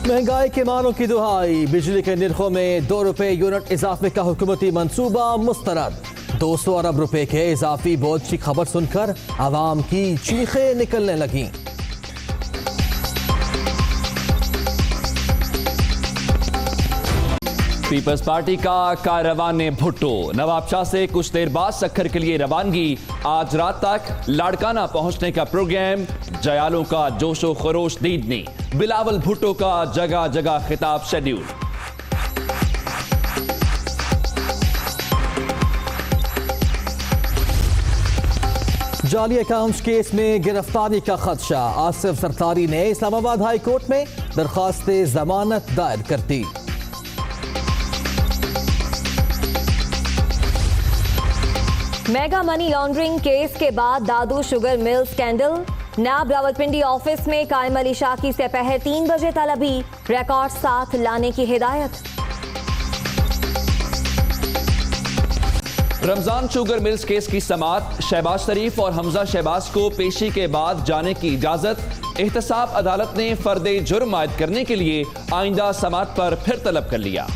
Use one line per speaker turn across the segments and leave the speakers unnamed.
महंगाई के मानों की दुहाई, बिजली के निर्खों में 2 रुपए यूनिट इजाफे का हुकूमती मंसूबा मुस्तरद। 200 अरब रुपए के इजाफी बोझ की खबर सुनकर आवाम की चीखें निकलने लगी।
पीपल्स पार्टी का कारवान भुट्टो, नवाब शाह से कुछ देर बाद सक्खर के लिए रवानगी। आज रात तक लाड़काना पहुंचने का प्रोग्राम। जयालों का जोशो खरोश दीदनी, बिलावल भुट्टो का जगह जगह खिताब शेड्यूल।
जाली अकाउंट्स केस में गिरफ्तारी का खदशा, आसिफ सरकारी ने इस्लामाबाद हाई कोर्ट में दरख्वास्त जमानत दायर कर दी।
मेगा मनी लॉन्ड्रिंग केस के बाद दादू शुगर मिल स्कैंडल, नाब रावलपिंडी ऑफिस में कायम अली शाह की दोपहर 3 बजे तलबी, रिकॉर्ड साथ लाने की हिदायत।
रमजान शुगर मिल्स केस की समाअत, शहबाज शरीफ और हमजा शहबाज को पेशी के बाद जाने की इजाजत। एहतसाब अदालत ने फर्दे जुर्म आयद करने के लिए आइंदा समाअत पर फिर तलब कर लिया।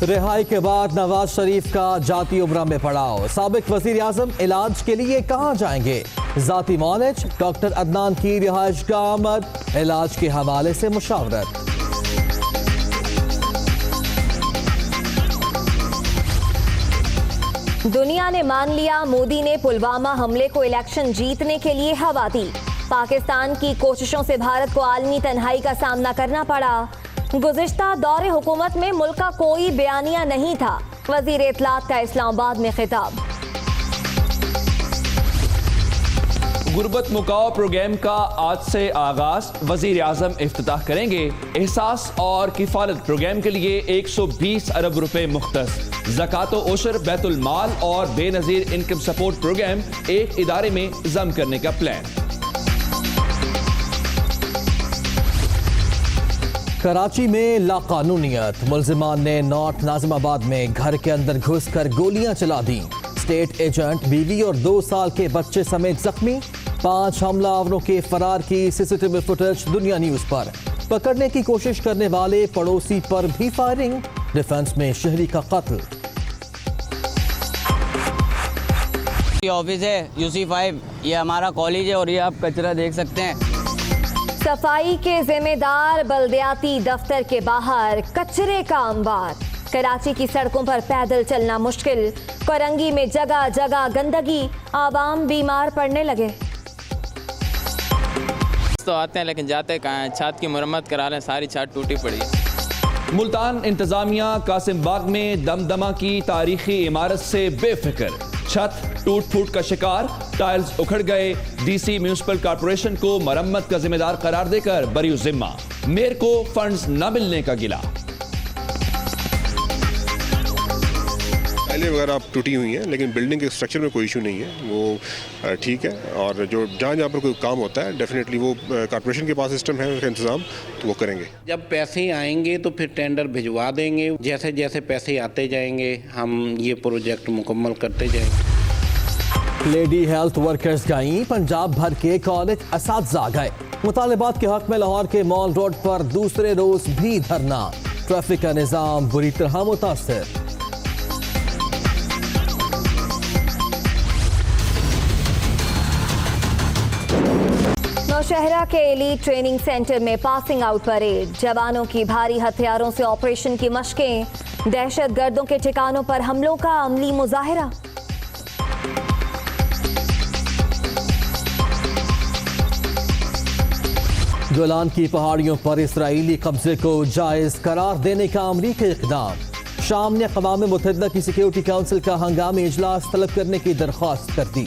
रिहाई के बाद नवाज शरीफ का जाती उम्रा में पड़ाव, साबिक वजीर आजम इलाज के लिए कहां जाएंगे? जाती मौलज, डॉक्टर अदनान की रिहाइश का आमद, इलाज के हवाले से मुशावरत।
दुनिया ने मान लिया, मोदी ने पुलवामा हमले को इलेक्शन जीतने के लिए हवा दी। पाकिस्तान की कोशिशों से भारत को आलमी तन्हाई का सामना करना पड़ा। गुज़िश्ता दौरे हुकूमत में मुल्क का कोई बयानिया नहीं था, वजीर इत्तलात का इस्लामाबाद में खिताब।
गुर्बत मुकाओ प्रोग्राम का आज से आगाज, वजीर आजम इफ्तिताह करेंगे। एहसास और किफालत प्रोग्राम के लिए 120 अरब रुपए मुख्तस। ज़कातो ओशर, बैतुल माल और बेनजीर इनकम सपोर्ट प्रोग्राम एक इदारे में जम करने का प्लान।
कराची में लाकानूनियत, मुल्जिमान ने नॉर्थ नाजिमाबाद में घर के अंदर घुसकर गोलियां चला दी। स्टेट एजेंट, बीवी और 2 साल के बच्चे समेत जख्मी। 5 हमलावरों के फरार की सीसीटीवी फुटेज दुनिया न्यूज पर। पकड़ने की कोशिश करने वाले पड़ोसी पर भी फायरिंग, डिफेंस में शहरी का कत्ल।
ये ऑफिस है UC5, ये हमारा कॉलेज है और ये आप कचरा देख सकते हैं।
सफाई के जिम्मेदार बल्दियाती दफ्तर के बाहर कचरे का अंबार। कराची की सड़कों पर पैदल चलना मुश्किल, करंगी में जगह जगह गंदगी, आवाम बीमार पड़ने लगे।
तो आते हैं लेकिन जाते कहाँ हैं? छत की मरम्मत करा लें, सारी छत टूटी पड़ी है।
मुल्तान इंतजामिया कासिम बाग में दमदमा की तारीखी इमारत से बेफिक्र, छत टूट फूट का शिकार, टाइल्स उखड़ गए। डीसी म्यूनिसिपल कॉर्पोरेशन को मरम्मत का जिम्मेदार करार देकर बरी जिम्मा, मेयर को फंड्स न मिलने का गिला।
टाइलें वगैरह आप टूटी हुई हैं, लेकिन बिल्डिंग के स्ट्रक्चर में कोई इशू नहीं है, वो ठीक है। और जो जहाँ पर कोई काम होता है डेफिनेटली वो कॉर्पोरेशन के पास सिस्टम है, उसका इंतजाम तो वो करेंगे।
जब पैसे आएंगे तो फिर टेंडर भिजवा देंगे, जैसे जैसे पैसे आते जाएंगे हम ये प्रोजेक्ट मुकम्मल करते जाएंगे।
लेडी हेल्थ वर्कर्स गईं, पंजाब भर के कॉलेज असातिज़ा गए। मुतालिबात के हक में लाहौर के मॉल रोड पर दूसरे रोज भी धरना, ट्रैफिक का निजाम बुरी तरह मुतासर।
नौशहरा के एलीट ट्रेनिंग सेंटर में पासिंग आउट परेड, जवानों की भारी हथियारों से ऑपरेशन की मशकें, दहशतगर्दों के ठिकानों पर हमलों का अमली मुजाहिरा।
गोलान की पहाड़ियों पर इसराइली कब्जे को जायज करार देने का अमरीकी इक़दाम। शाम ने अक़वाम मुत्तहिदा की सिक्योरिटी काउंसिल का हंगामी इजलास तलब करने की दरख्वास्त कर दी।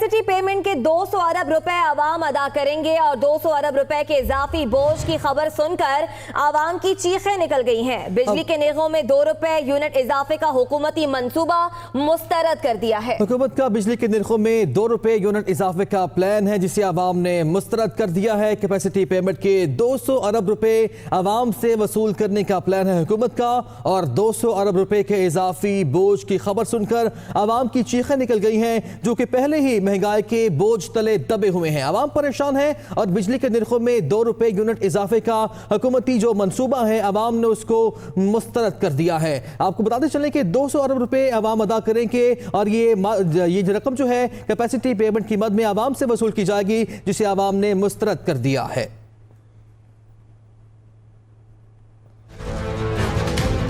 कैपेसिटी पेमेंट के 200 अरब रुपए आवाम अदा करेंगे और 200 अरब रुपए के इजाफी बोझ की खबर सुनकर आवाम की चीखें निकल गई हैं। बिजली के निरखों में 2 रुपए यूनिट इजाफे का हुकूमती मंसूबा मुस्तरद कर दिया है।
हुकूमत का बिजली के निरखों में 2 रुपए यूनिट इजाफे का प्लान है जिसे आवाम ने मुस्तरद कर दिया है। कैपेसिटी पेमेंट के 200 अरब रुपए आवाम से वसूल करने का प्लान है हुकूमत का और 200 अरब रुपए के इजाफी बोझ की खबर सुनकर आवाम की चीखें निकल गई हैं, जो कि पहले ही महंगाई के बोझ तले दबे हुए हैं। आवाम परेशान है और बिजली के निरखों में 2 रुपए यूनिट इजाफे का हुकूमती जो मंसूबा है आवाम ने उसको मुस्तरद कर दिया है। आपको बताते चलें कि 200 अरब रुपए आवाम अदा करेंगे और ये रकम जो है कैपेसिटी पेमेंट की मद में आवाम से वसूल की जाएगी, जिसे आवाम ने मुस्तरद कर दिया है।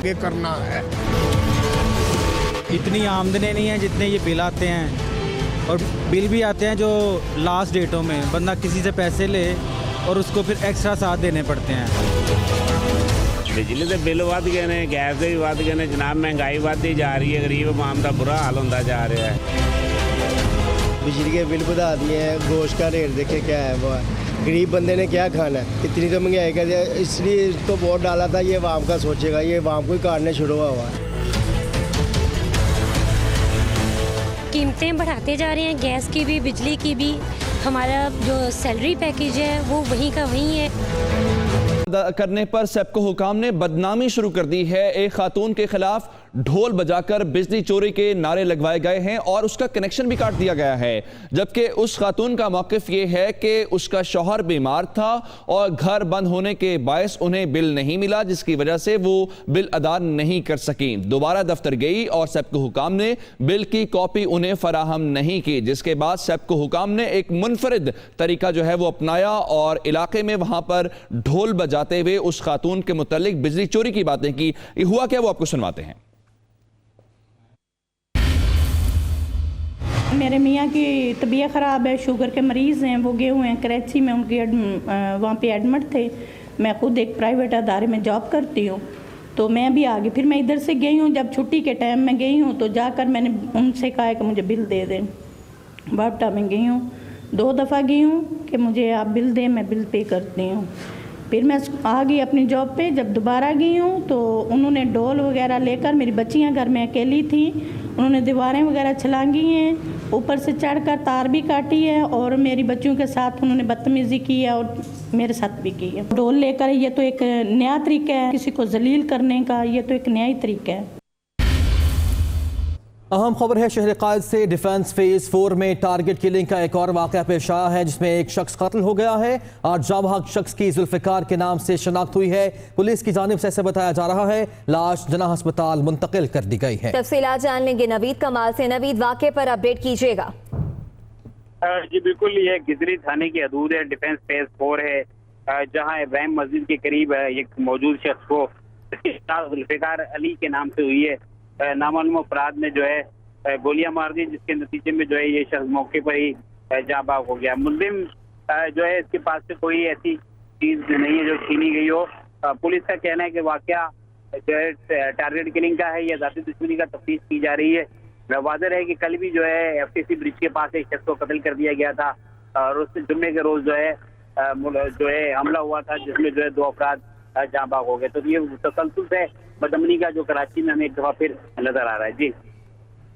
ये करना है,
इतनी आमदनी नहीं है जितने ये बिल आते हैं और बिल भी आते हैं जो लास्ट डेटों में बंदा किसी से पैसे ले और उसको फिर एक्स्ट्रा साथ देने पड़ते हैं।
बिजली के बिल वध गए ने, गैस के भी वध गए ने जनाब, महंगाई बढ़ती जा रही है, गरीब आवाम का बुरा हाल होता जा रहा है।
बिजली के बिल बढ़ा दिए हैं, गोश्त का रेट देखे क्या है, वो गरीब बंदे ने क्या खाना है, इतनी तो महंगाई कर दिया। इसलिए इसको वोट डाला था, ये आवाम का सोचेगा, ये आवाम को ही काटने शुरू हुआ है।
कीमतें बढ़ाते जा रहे हैं, गैस की भी बिजली की भी। हमारा जो सैलरी पैकेज है वो वहीं का वहीं है।
करने पर सेप्को हुकाम ने बदनामी शुरू कर दी है। एक खातून के खिलाफ ढोल बजाकर बिजली चोरी के नारे लगवाए गए हैं और उसका कनेक्शन भी काट दिया गया है, जबकि उस खातून का मौकिफ ये है कि उसका शौहर बीमार था और घर बंद होने के बायस उन्हें बिल नहीं मिला, जिसकी वजह से वो बिल अदा नहीं कर सकी। दोबारा दफ्तर गई और सेप्को हुकाम ने बिल की कॉपी उन्हें फराहम नहीं की, जिसके बाद सेप्को हुकाम ने एक मुनफरिद तरीका जो है वो अपनाया और इलाके में वहां पर ढोल बजाते हुए उस खातून के मुतालिक बिजली चोरी की बातें की। ये हुआ क्या वो आपको सुनवाते हैं।
मेरे मियाँ की तबीयत ख़राब है, शुगर के मरीज़ हैं, वो गए हुए हैं कराची में, उनकी वहाँ पे एडमिट थे। मैं खुद एक प्राइवेट अदारे में जॉब करती हूँ, तो मैं भी आ गई। फिर मैं इधर से गई हूँ, जब छुट्टी के टाइम में गई हूँ तो जाकर मैंने उनसे कहा कि मुझे बिल दे दें। बापटा में गई हूँ, 2 दफ़ा गई हूँ कि मुझे आप बिल दें, मैं बिल पे करती हूँ। फिर मैं आ गई अपनी जॉब पे। जब दोबारा गई हूँ तो उन्होंने डोल वगैरह लेकर, मेरी बच्चियाँ घर में अकेली थी, उन्होंने दीवारें वगैरह छलांगी हैं, ऊपर से चढ़कर तार भी काटी है और मेरी बच्चियों के साथ उन्होंने बदतमीज़ी की है और मेरे साथ भी की है। डोल लेकर, ये तो एक नया तरीका है किसी को जलील करने का, ये तो एक नया ही तरीका है।
अहम खबर है शहर कायद से। डिफेंस फेज 4 में टारगेट किलिंग का एक और वाक़या पेश आया है, जिसमें एक शख्स कत्ल हो गया है और जाबाज शख्स की जुल्फ़िकार के नाम से शनाख्त हुई है। पुलिस की जानिब से ऐसा बताया जा रहा है लाश जना अस्पताल मुंतकिल कर दी गई है।
तफसीलात जान लेंगे नवीद कमाल से। नवीद, वाक़े पर अपडेट कीजिएगा।
जी बिल्कुल, ये गिजरी थाने की हदूद है, डिफेंस फेज 4 है, जहाँ इब्राहिम मस्जिद के करीब एक मौजूद शख्स को जुल्फ़िकार अली के नाम से हुई है। नामालूम अफराद ने जो है गोलियां मार दी, जिसके नतीजे में जो है ये शख्स मौके पर ही जाँ बाग हो गया। मुल्जिम जो है इसके पास से कोई ऐसी चीज नहीं है जो छीनी गई हो। पुलिस का कहना है कि वाकया जो है टारगेट किलिंग का है या जाती दुश्मनी का तफ्तीश की जा रही है। वाज़ेह है कि कल भी जो है FTC ब्रिज के पास एक शख्स को कत्ल कर दिया गया था और उससे जुम्मे के रोज जो है हमला हुआ था, जिसमें जो है 2 अफराद जाँ बाग हो गए। तो ये तसल्सल है बदमनी का जो कराची में हमें एक दफ़ा फिर नजर आ रहा है। जी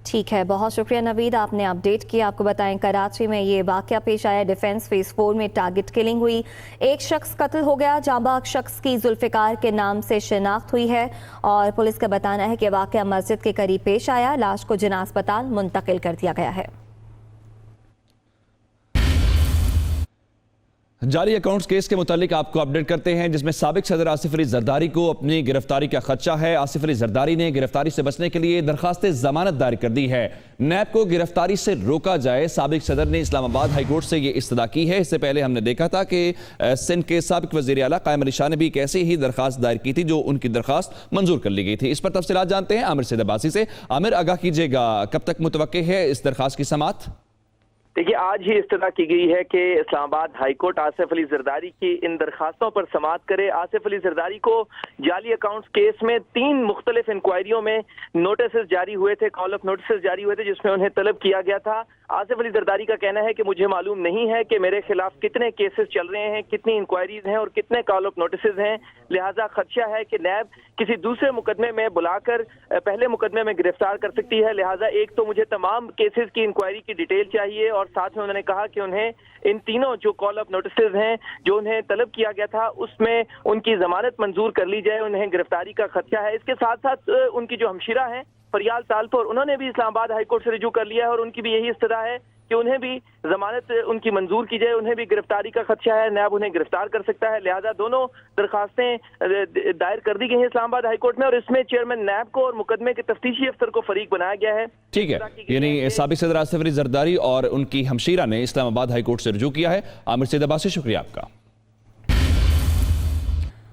ठीक है, बहुत शुक्रिया नवीद, आपने अपडेट किया। आपको बताएं कराची में ये वाकया पेश आया। डिफेंस फेज 4 में टारगेट किलिंग हुई, एक शख्स कत्ल हो गया, जांबाग शख्स की जुल्फ़िकार के नाम से शिनाख्त हुई है और पुलिस का बताना है कि वाकया मस्जिद के करीब पेश आया। लाश को जना अस्पताल मुंतकिल कर दिया गया है।
जाली अकाउंट्स केस के मुतालिक आपको अपडेट करते हैं, जिसमें साबिक सदर आसिफ अली जरदारी को अपनी गिरफ्तारी का खदशा है। आसिफ अली जरदारी ने गिरफ्तारी से बचने के लिए दरखास्त जमानत दायर कर दी है। नैब को गिरफ्तारी से रोका जाए, साबिक सदर ने इस्लामाबाद हाईकोर्ट से ये इस्तदा की है। इससे पहले हमने देखा था कि सिंध के साबिक वज़ीर आला कायम अली शाह ने भी एक ऐसी ही दरखास्त दायर की थी, जो उनकी दरखास्त मंजूर कर ली गई थी। इस पर तफसीलात जानते हैं आमिर सैद अब्बासी से। आमिर, आगाह कीजिएगा, कब तक मुतवक्के है इस दरखास्त की समाअत?
देखिए, आज ही इस्तदा की गई है कि इस्लामाबाद हाईकोर्ट आसिफ अली जरदारी की इन दरखास्तों पर समाअत करे। आसिफ अली जरदारी को जाली अकाउंट्स केस में 3 मुख्तलिफ इंक्वायरियों में नोटिस जारी हुए थे, कॉल ऑफ नोटिस जारी हुए थे, जिसमें उन्हें तलब किया गया था। आसिफ अली जरदारी का कहना है कि मुझे मालूम नहीं है कि मेरे खिलाफ कितने केसेस चल रहे हैं, कितनी इंक्वायरीज हैं और कितने कॉल ऑफ नोटिस हैं। लिहाजा खदशा है कि नैब किसी दूसरे मुकदमे में बुलाकर पहले मुकदमे में गिरफ्तार कर सकती है। लिहाजा एक तो मुझे तमाम केसेस की इंक्वायरी की डिटेल चाहिए, और साथ में उन्होंने कहा कि उन्हें इन तीनों जो कॉल ऑफ नोटिस हैं जो उन्हें तलब किया गया था उसमें उनकी जमानत मंजूर कर ली जाए, उन्हें गिरफ्तारी का खदशा है। इसके साथ साथ उनकी जो हमशीरा है फरियाल तालपुर, उन्होंने भी इस्लामाबाद हाईकोर्ट से रिजू कर लिया है और उनकी भी यही इस्तदा है कि उन्हें भी जमानत उनकी मंजूर की जाए, उन्हें भी गिरफ्तारी का खदशा है, नैब उन्हें गिरफ्तार कर सकता है। लिहाजा दोनों दरखास्तें दायर कर दी गई हैं इस्लामाबाद हाईकोर्ट में, और इसमें चेयरमैन नैब को और मुकदमे के तफ्तीशी अफसर को फरीक बनाया गया है।
ठीक है, यानी साबिक सदर आसिफ अली जरदारी और उनकी हमशीरा ने इस्लामाबाद हाईकोर्ट से रुजू किया है। आमिर सैयद अब्बास से शुक्रिया आपका।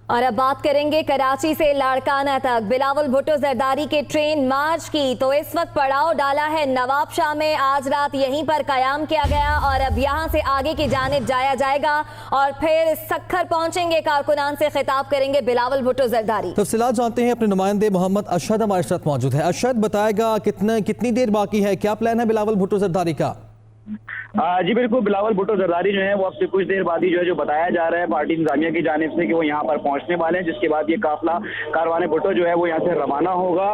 और अब बात करेंगे कराची से लाड़काना तक बिलावल भुट्टो जरदारी के ट्रेन मार्च की। तो इस वक्त पड़ाव डाला है नवाब शाह में, आज रात यहीं पर कयाम किया गया और अब यहां से आगे की जानिब जाया जाएगा और फिर सखर पहुंचेंगे, कारकुनान से खिताब करेंगे बिलावल भुट्टो जरदारी।
तफसीलात जानते हैं, अपने नुमाइंदे मोहम्मद अरशद हमारे साथ मौजूद है। अरशद, बताएगा कितनी देर बाकी है, क्या प्लान है बिलावल भुट्टो जरदारी का?
जी बिल्कुल, बिलावल भुट्टो जरदारी जो है वो अब से कुछ देर बाद ही जो बताया जा रहा है पार्टी इंतजामिया की जानिब से कि वो यहाँ पर पहुँचने वाले हैं, जिसके बाद ये काफिला कारवान भुट्टो जो है वो यहाँ से रवाना होगा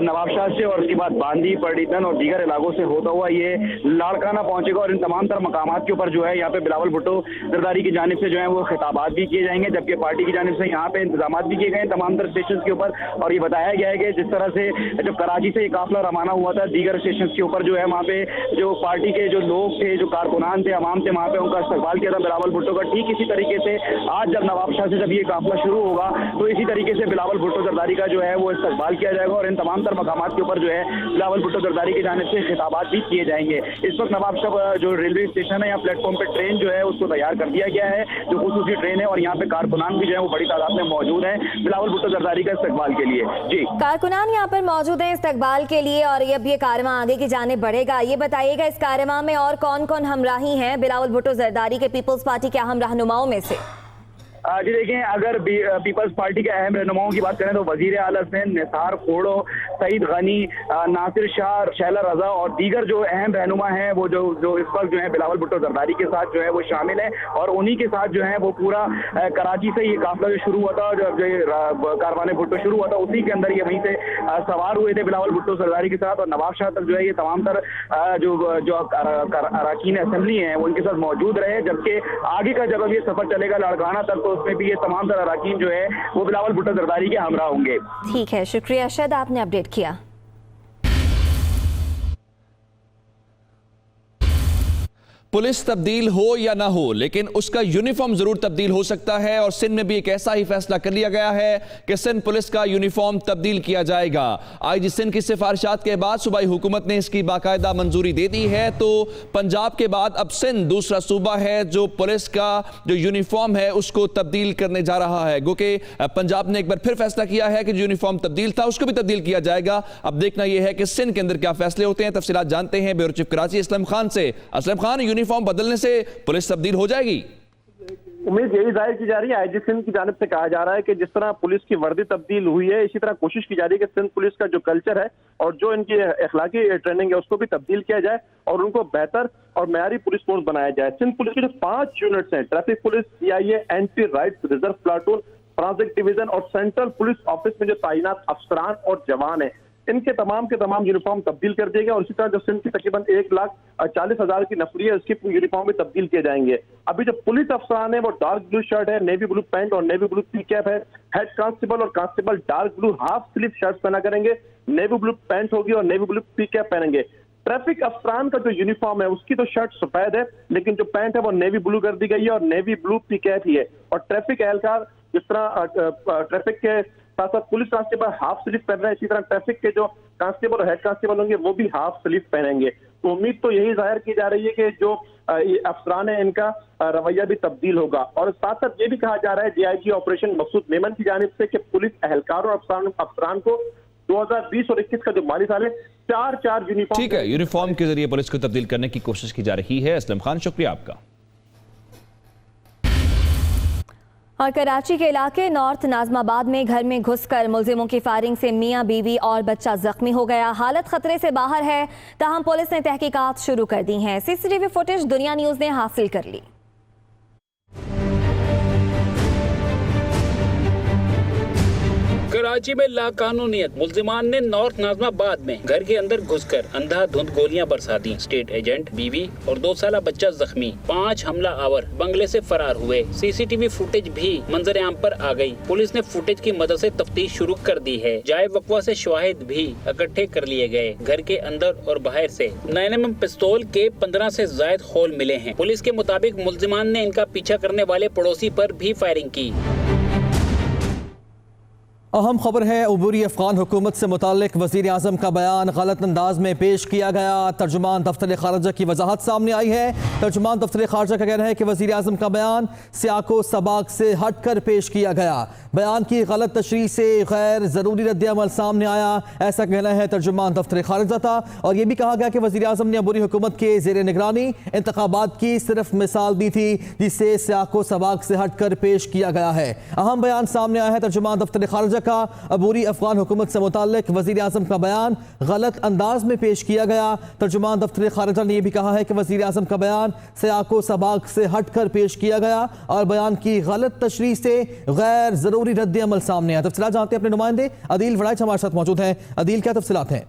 नवाबशाह से, और उसके बाद बांदी, पर्डितन और दीगर इलाकों से होता हुआ ये लाड़काना पहुंचेगा। और इन तमाम तर मकामात के ऊपर जो है यहाँ पे बिलावल भुट्टो जरदारी की जानिब से जो है वो खिताबात भी किए जाएंगे, जबकि पार्टी की जानिब से यहाँ पे इंतजाम भी किए गए तमाम तर स्टेशन के ऊपर। और ये बताया गया है कि जिस तरह से जब कराची से ये काफिला रवाना हुआ था, दीगर स्टेशन के ऊपर जो है वहाँ पे जो पार्टी के जो लोग थे, जो कारकुनान थे, अवाम थे, वहाँ पे उनका इस्तकबाल किया था बिलावल भुट्टो का। ठीक इसी तरीके से आज जब नवाबशाह से जब ये काफिला शुरू होगा तो इसी तरीके से बिलावल भुट्टो जरदारी का जो है वो इस्तकबाल किया जाएगा और इन तमाम तर मकामात के ऊपर जो है बिलावल भुट्टो जरदारी की जानिब से खिताबात भी किए जाएंगे। इस वक्त नवाबशाह जो रेलवे स्टेशन है, यहाँ प्लेटफॉर्म पे ट्रेन जो है उसको तैयार कर दिया गया है, जो खुसूसी ट्रेन है, और यहाँ पे कारकुनान भी जो है वो बड़ी तादाद में मौजूद है बिलावल भुट्टो जरदारी का इस्तकबाल के लिए। जी, कारकुनान
यहाँ पर मौजूद है इस्तकबाल के लिए, और अब ये कारवां आगे की जानिब बढ़ेगा। ये बताइएगा इस कारवां में और कौन कौन हमराही हैं बिलावल भुट्टो जरदारी के पीपल्स पार्टी के अहम रहनुमाओं में से?
जी देखें, अगर पीपल्स पार्टी के अहम रहनुमाओं की बात करें तो वजीर आला हुसैन, निसार खोड़ो, सईद गनी, नासिर शाह, शैला रजा और दीगर जो अहम रहनुमा हैं वो जो इस वक्त जो है बिलावल भुट्टो जरदारी के साथ जो है वो शामिल है, और उन्हीं के साथ जो है वो पूरा कराची से ये काफिला जो शुरू हुआ था, जो कारवान भुट्टो शुरू हुआ था, उसी के अंदर ये वहीं से सवार हुए थे बिलावल भुट्टो जरदारी के साथ, और नवाबशाह तक जो है ये तमाम तर जो अरकान असेंबली हैं वो इनके साथ मौजूद रहे। जबकि आगे का जब ये सफर चलेगा लाड़काना तक, तो उसमें भी ये तमाम तरह अरकान जो है वो बिलावल भुट्टो जरदारी के हमरा होंगे।
ठीक है, शुक्रिया अरशद, आपने अपडेट किया।
पुलिस तब्दील हो या ना हो, लेकिन उसका यूनिफॉर्म जरूर तब्दील हो सकता है, और सिंध में भी एक ऐसा ही फैसला कर लिया गया है कि सिंध पुलिस का यूनिफॉर्म तब्दील किया जाएगा। आईजी सिंध की सिफारिशात के बाद सूबाई हुकूमत ने इसकी बाकायदा मंजूरी दे दी है। तो पंजाब के बाद अब सिंध दूसरा सूबा है जो पुलिस का जो यूनिफॉर्म है उसको तब्दील करने जा रहा है। गो कि पंजाब ने एक बार फिर फैसला किया है कि जो यूनिफॉर्म तब्दील था उसको भी तब्दील किया जाएगा। अब देखना यह है कि सिंध के अंदर क्या फैसले होते हैं। तफसीलात जानते हैं ब्यूरो चीफ कराची असलम खान से। असलम खान, यूनिफॉर्म बदलने से पुलिस तब्दील हो जाएगी?
उम्मीद यही जाहिर की जा रही है। आईजी सिंध की जानिब से कहा जा रहा है कि जिस तरह पुलिस की वर्दी तब्दील हुई है, इसी तरह कोशिश की जा रही है कि सिंध पुलिस का जो कल्चर है और जो इनकी अखलाकी ट्रेनिंग है उसको भी तब्दील किया जाए और उनको बेहतर और मयारी पुलिस फोर्स बनाया जाए। सिंध पुलिस के जो 5 यूनिट्स हैं, traffic police, CIA, anti rights reserve platoon, transit division और सेंट्रल पुलिस ऑफिस में जो तैनात अफसरान और जवान है, इनके तमाम के तमाम यूनिफॉर्म तब्दील कर दिए गए। और इसी तरह जो सिंध की तकरीबन 1,40,000 की नफरी है, उसकी यूनिफॉर्म भी तब्दील किए जाएंगे। अभी जो पुलिस अफसरान है वो डार्क ब्लू शर्ट है, नेवी ब्लू पैंट और नेवी ब्लू पी कैप है। हेड कांस्टेबल और constable dark blue half sleeve shirt पहना करेंगे, नेवी ब्लू पैंट होगी और नेवी ब्लू पी कैप पहनेंगे। ट्रैफिक अफसरान का जो यूनिफॉर्म है उसकी तो शर्ट सफेद है, लेकिन जो पैंट है वो नेवी ब्लू कर दी गई है और नेवी ब्लू पी कैप ही है। और ट्रैफिक एहलकार जिस तरह ट्रैफिक के साथ साथ पुलिस कांस्टेबल हाफ स्लीव पहन रहे हैं, इसी तरह ट्रैफिक के जो कांस्टेबल और हेड कांस्टेबल होंगे वो भी हाफ स्लीव पहनेंगे। तो उम्मीद तो यही जाहिर की जा रही है कि जो अफसरान है इनका रवैया भी तब्दील होगा। और साथ साथ ये भी कहा जा रहा है DIG ऑपरेशन मकसूद मेमन की जानिब से कि पुलिस एहलकार और अफसरान को 2020 और 21 का जो माली साल है 4 यूनिफॉर्म।
ठीक है, यूनिफॉर्म के जरिए पुलिस को तब्दील करने की कोशिश की जा रही है। असलम खान, शुक्रिया आपका।
और कराची के इलाके नॉर्थ नाजमाबाद में घर में घुसकर मुलजिमों की फायरिंग से मियां बीवी और बच्चा जख्मी हो गया। हालत खतरे से बाहर है, ताहम पुलिस ने तहकीकात शुरू कर दी हैं। सीसीटीवी फुटेज दुनिया न्यूज ने हासिल कर ली।
कराची में लाकानूनियत, मुल्जिमान ने नॉर्थ नाजमाबाद में घर के अंदर घुसकर अंधाधुंध गोलियां बरसा दी। स्टेट एजेंट, बीवी और 2 साला बच्चा जख्मी। 5 हमला आवर बंगले से फरार हुए। सीसीटीवी फुटेज भी मंजर आम पर आ गई। पुलिस ने फुटेज की मदद से तफ्तीश शुरू कर दी है। जाए वकवा से शवाहिद भी इकट्ठे कर लिए गए। घर के अंदर और बाहर से 9mm पिस्तौल के 15 से ज्यादा होल मिले हैं। पुलिस के मुताबिक मुल्जिमान ने इनका पीछा करने वाले पड़ोसी पर भी फायरिंग की।
अहम खबर है, अबूरी अफगान हुकूमत से मुताल्लिक वज़ीर आज़म का बयान गलत अंदाज में पेश किया गया। तर्जुमान दफ्तर खारजा की वजाहत सामने आई है। तर्जुमान दफ्तर खारजा का कहना है कि वज़ीर आज़म का बयान सियाको सबाक से हट कर पेश किया गया। बयान की गलत तशरीह से गैर ज़रूरी रद्द-ए-अमल सामने आया, ऐसा कहना है तर्जुमान दफ्तर खारजा था। और ये भी कहा गया कि वज़ीर आज़म ने अबूरी हुकूमत के ज़ेर निगरानी इंतखाबात की सिर्फ मिसाल दी थी, जिसे सियाको सबाक से हट कर पेश किया गया है। अहम बयान सामने आया है तर्जुमान दफ्तर खारजा का। अबूरी अफगान हुकूमत से मुताल्लिक वज़ीर आज़म का बयान गलत अंदाज में पेश किया गया। तर्जुमान दफ्तर खारजा ने यह भी कहा है कि वज़ीर आज़म का बयान सियाको सबाक से हट कर पेश किया गया और बयान की गलत तशरीह से गैर ज़रूरी रद्द अमल सामने आया। तफसीलात जानते हैं अपने नुमाइंदे अदील वड़ाइच हमारे साथ मौजूद हैं। अदील, क्या तफसीलात हैं?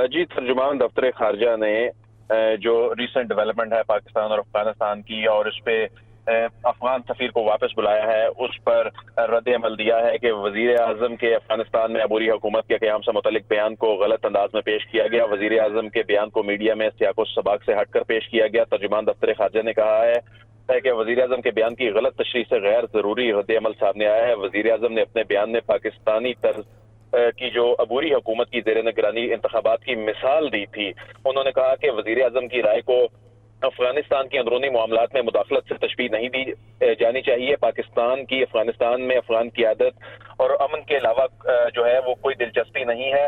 जी, तर्जुमान दफ्तर खारजा ने जो रिसेंट डेवलपमेंट है पाकिस्तान और अफगानिस्तान की और उस पर अफगान सफीर को वापस बुलाया है, उस पर रद्द अमल दिया है कि वजीर आजम के अफगानिस्तान में अबूरी हुकूमत के क़याम से मुतल्लिक बयान को गलत अंदाज में पेश किया गया। वजीर आजम के बयान को मीडिया में सियाको सबाक से हटकर पेश किया गया। तर्जुमान दफ्तर खारजा ने कहा है कि वजीर आजम के बयान की गलत तशरीह से गैर जरूरी रद्द अमल सामने आया है। वजीर आजम ने अपने बयान में पाकिस्तानी तर्ज की जो अबूरी हुकूमत की ज़ेर निगरानी इंतखाबात की मिसाल दी थी। उन्होंने कहा कि वजीर आजम की राय को अफगानिस्तान की अंदरूनी मामलात में मुदाखलत से तशबीह नहीं दी जानी चाहिए। पाकिस्तान की अफगानिस्तान में अफगान क़यादत और अमन के अलावा जो है वो कोई दिलचस्पी नहीं है।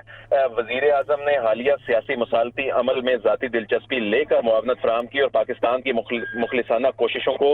वजीर आजम ने हालिया सियासी मसालती अमल में ज़ाती दिलचस्पी लेकर मुआवनत फराहम की और पाकिस्तान की मुखलिसाना कोशिशों को